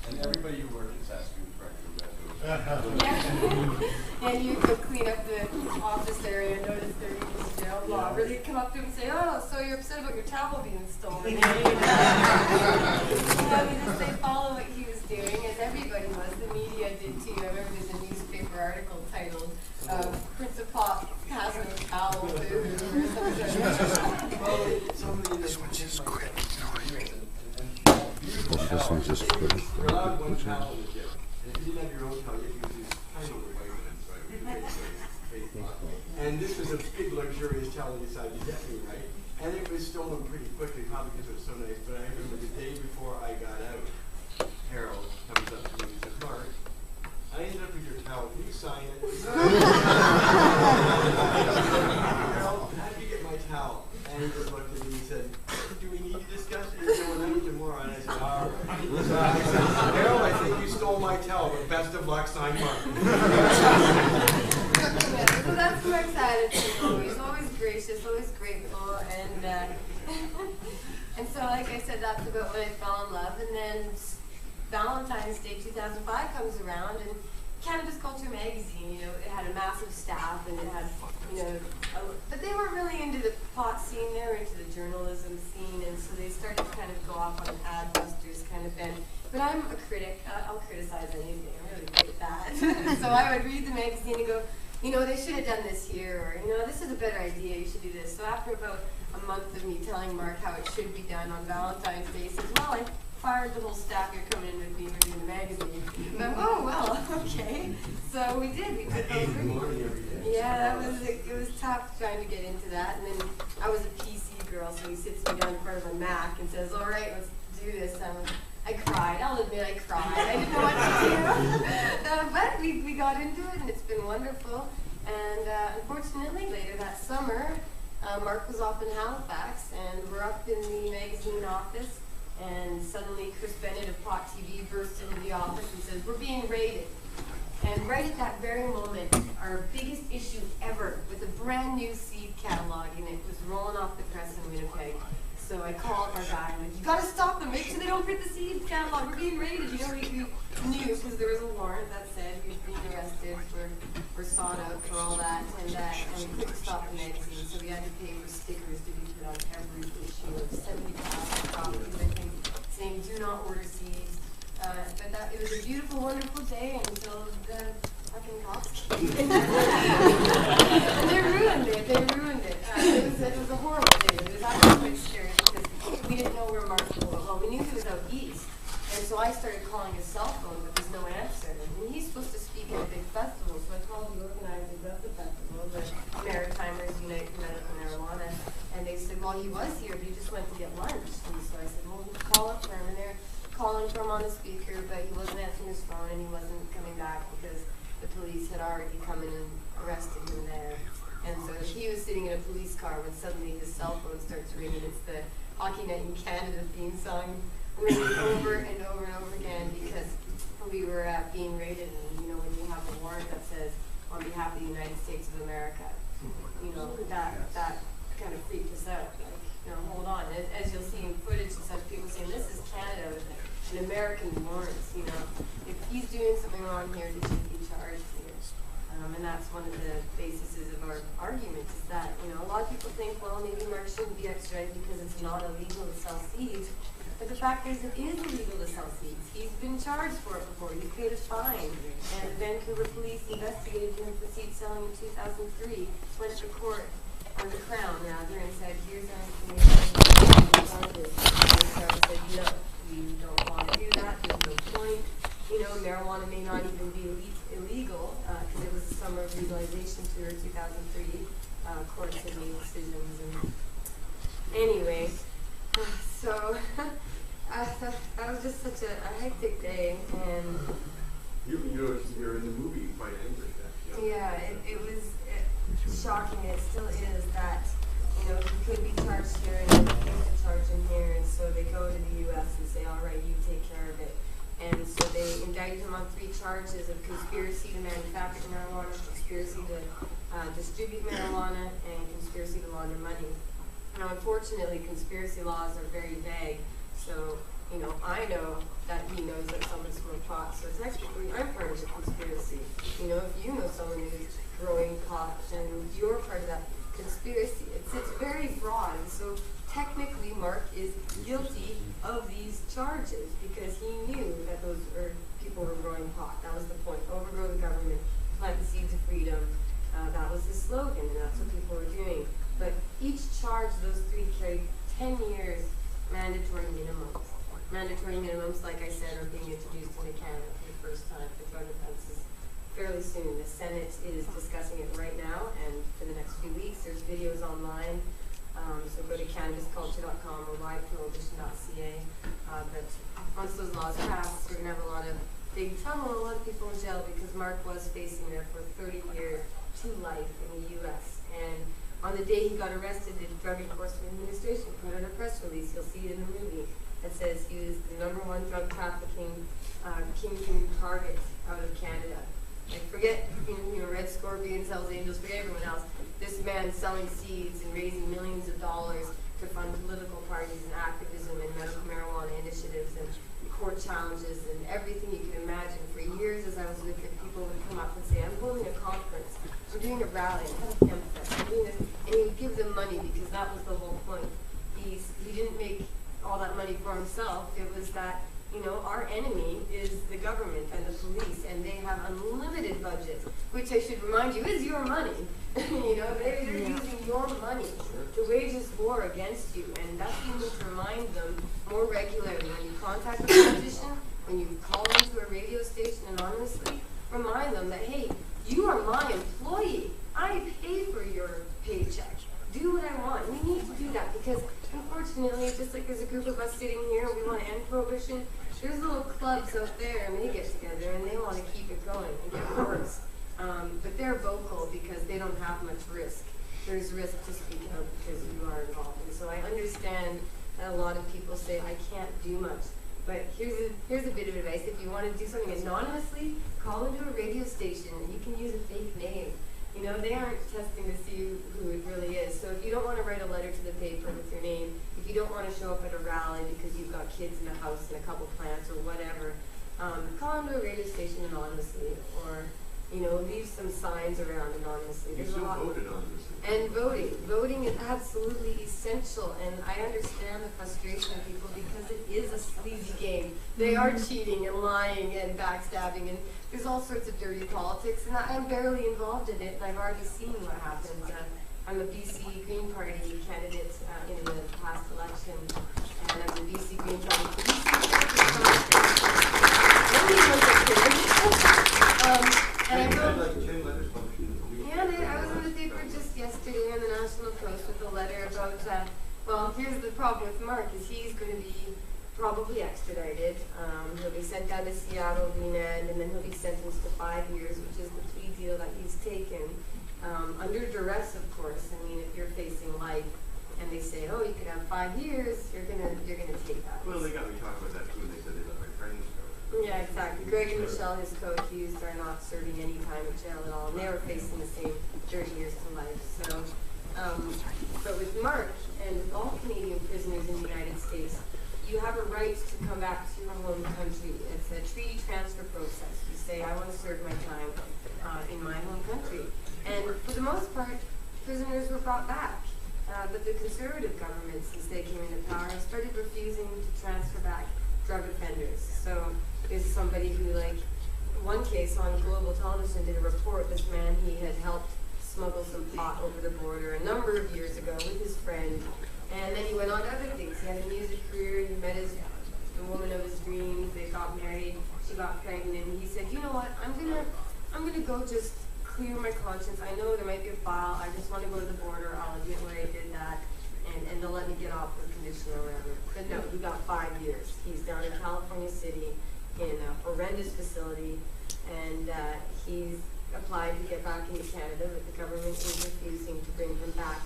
And everybody who worked at Saskatoon correctly yeah. And you could clean up the office area and notice there was jail law. Really come up to him and say, oh, so you're upset about your towel being stolen. So, just they follow what he was doing, as everybody was. The media did too. I remember there's a newspaper article titled, Prince of Pop has no towel. This one's just quick. This one's just quick. You're allowed one towel in the gym. And if you didn't have your own towel, you had to use these tiny little vitamins, right? And this was a big luxurious towel you decided to get me, right? And it was stolen pretty quickly, probably because it was so nice. But I remember the day before I got out, Harold comes up to me and says, Mark, I ended up with your towel. Can you sign it? Harold, how did you get my towel? And he just looked at me and said, do we need to discuss it? He's going out tomorrow. And I said, all right. So I said, Harold, I think you stole my towel, but best of luck, sign Mark. So that's Mark's attitude. He's always gracious, always grateful, and and so, like I said, that's about when I fell in love. And then Valentine's Day 2005 comes around, and Cannabis Culture magazine, you know, it had a massive staff, and it had, you know, but they weren't really into the pot scene. They were into the journalism scene, and so they started to kind of go off on an ad busters kind of bent. But I'm a critic. I'll criticize anything. I'm really good at that. So I would read the magazine and go, you know, they should have done this here, or, you know, this is a better idea, you should do this. So after about a month of me telling Mark how it should be done on Valentine's Day, he says, well, I fired the whole staff, you're coming in with me, we're doing the magazine. And I'm, oh, well, okay. So we did, we took over. Yeah, it was tough trying to get into that. And then I was a PC girl, so he sits me down in front of a Mac and says, all right, let's do this. I cried. I'll admit I cried. I didn't know what to do. But we got into it, and it's been wonderful. And unfortunately, later that summer, Mark was off in Halifax, and we're up in the magazine office, and suddenly Chris Bennett of Pot TV bursts into the office and says, we're being raided. And right at that very moment, our biggest issue ever, with a brand new seed catalog, and it was rolling off the press in Winnipeg. So I called our guy, and you gotta stop them, make sure they don't print the seed catalog, we're being raided. You know, we knew, because there was a warrant that said we'd been arrested for sought out for all that, and we couldn't stop the magazine, so we had to pay for stickers to be put on every issue of 70,000 copies, I think, saying do not order seeds. But it was a beautiful, wonderful day until the fucking cops came. And they ruined it. It was a horrible day. It was actually quite scary because we didn't know where Mark was. Well, we knew he was out east. And so I started calling his cell phone, but there's no answer. And he's supposed to speak at a big festival, so I called the organizers of the festival, the Maritimers Unite for Medical Marijuana, and they said, well, he was here, but he just went to get lunch. And so I said, well, call up for him. And they're calling for him on the speaker, but he wasn't answering his phone, and he wasn't coming back because the police had already come in and arrested him there. And so he was sitting in a police car when suddenly his cell phone starts ringing. It's the Hockey Night in Canada theme song, ringing over and over and over again because we were being raided. And, you know, when you have a warrant that says, on behalf of the United States of America, you know, that kind of freaked us out. Like, you know, hold on. As you'll see in footage and such, people saying, this is Canada with an American warrant, you know. If he's doing something wrong here, he should be charged here. And that's one of the bases of our argument is that, you know, a lot of people think, well, maybe Mark shouldn't be extradited because it's not illegal to sell seeds. But the fact is, it is illegal to sell seeds. He's been charged for it before. He's paid a fine. And Vancouver police investigated him for seed selling in 2003, went to court on the Crown rather and said, here's our information. And the Crown said, no, we don't want to do that. There's no point. You know, marijuana may not even be illegal because it was the summer of legalization tour 2003. Courts had made decisions. And anyway, so that was just such a hectic day. And you're in the movie quite angry. Yeah, it was shocking. It still is that, you know, he could be charged here and they think to charge him here. And so they go to the U.S. and say, all right, you take care of it. And so they indicted him on 3 charges of conspiracy to manufacture marijuana, conspiracy to distribute marijuana, and conspiracy to launder money. Now, unfortunately, conspiracy laws are very vague. So I know that he knows that someone's smoked pot, so technically I'm part of the conspiracy. If you know someone who's growing pot, then you're part of that conspiracy. It's very broad, and so technically Marc is guilty of these charges because he knew that people were growing pot. That was the point. Overgrow the government, plant the seeds of freedom. That was his slogan, and that's what people were doing. But each charge, those three carried 10 years mandatory minimums. Mandatory minimums, like I said, are being introduced into Canada for the first time for drug offenses fairly soon. The Senate is discussing it right now, and for the next few weeks, there's videos online. So go to cannabisculture.com or liveprohibition.ca. But once those laws pass, we're going to have a lot of big trouble and a lot of people in jail because Marc was facing there for 30 years to life in the U.S. And on the day he got arrested, the Drug Enforcement Administration put out a press release. You'll see it in the movie that says he was the #1 drug trafficking kingpin target out of Canada. Like forget Red Scorpions, Hells Angels, forget everyone else. This man selling seeds and raising millions of dollars to fund political parties and activism and medical marijuana initiatives and court challenges and everything you can imagine. For years as I was with it, people would come up and say, I'm holding a conference, I'm doing a rally, I'm having a hemp fest, I'm doing this, and he would give them money because that was the whole point. He didn't make all that money for himself. It was that our enemy is the government and the police, and they have unlimited budgets, which I should remind you is your money. They're using your money to wage this war against you, and that's what you need to remind them more regularly. When you contact a politician, when you call into a radio station anonymously, remind them that, hey, you are my employee. I pay for your paycheck. Do what I want. We need to do that because, unfortunately, just like there's a group of us sitting here and we want to end prohibition, there's little clubs out there and they get together and they want to keep it going and get worse. But they're vocal because they don't have much risk. There's risk to speak out because you are involved. And so I understand that a lot of people say, I can't do much. But here's a bit of advice. If you want to do something anonymously, call into a radio station and you can use a fake name. They aren't testing to see who it really is. So if you don't want to write a letter to the paper with your name, if you don't want to show up at a rally because you've got kids in the house and a couple plants or whatever, call into a radio station anonymously or, leave some signs around anonymously. You still vote anonymously. And voting is absolutely essential, and I understand the frustration of people because it is a sleazy game. They are cheating and lying and backstabbing, and there's all sorts of dirty politics, and I'm barely involved in it, and I've already seen what happens. I'm a BC Green Party candidate in the past election, and I'm the BC Green Party. And I wrote, I was in the paper just yesterday on the National Post with a letter about, here's the problem with Marc, is he's going to be probably extradited. He'll be sent down to Seattle, remand, and then he'll be sentenced to 5 years, which is the plea deal that he's taken. Under duress, of course. I mean, if you're facing life and they say, oh, you could have 5 years, you're gonna take that. Well, they got me talking about that too, and they said they let my friends go. Yeah, exactly. Greg and Michelle, his co-accused, are not serving any time in jail at all, and they were facing the same 30 years to life. So, but with Marc and with all Canadian prisoners in the United States, you have a right to come back to your home country. It's a treaty transfer process. You say, I want to serve my time in my home country. And for the most part, prisoners were brought back. But the Conservative government, since they came into power, started refusing to transfer back drug offenders. So there's somebody who, one case on global television did a report, this man, he had helped smuggle some pot over the border a number of years ago with his friend. And then he went on to other things. He had a music career, he met the woman of his dreams, they got married, she got pregnant, and he said, you know what, I'm gonna go just clear my conscience. I know there might be a file, I just want to go to the border, I'll admit where I did that, and they'll let me get off with condition or whatever. But no, he got 5 years. He's down in California City in a horrendous facility, and he's applied to get back into Canada, but the government is refusing to bring him back.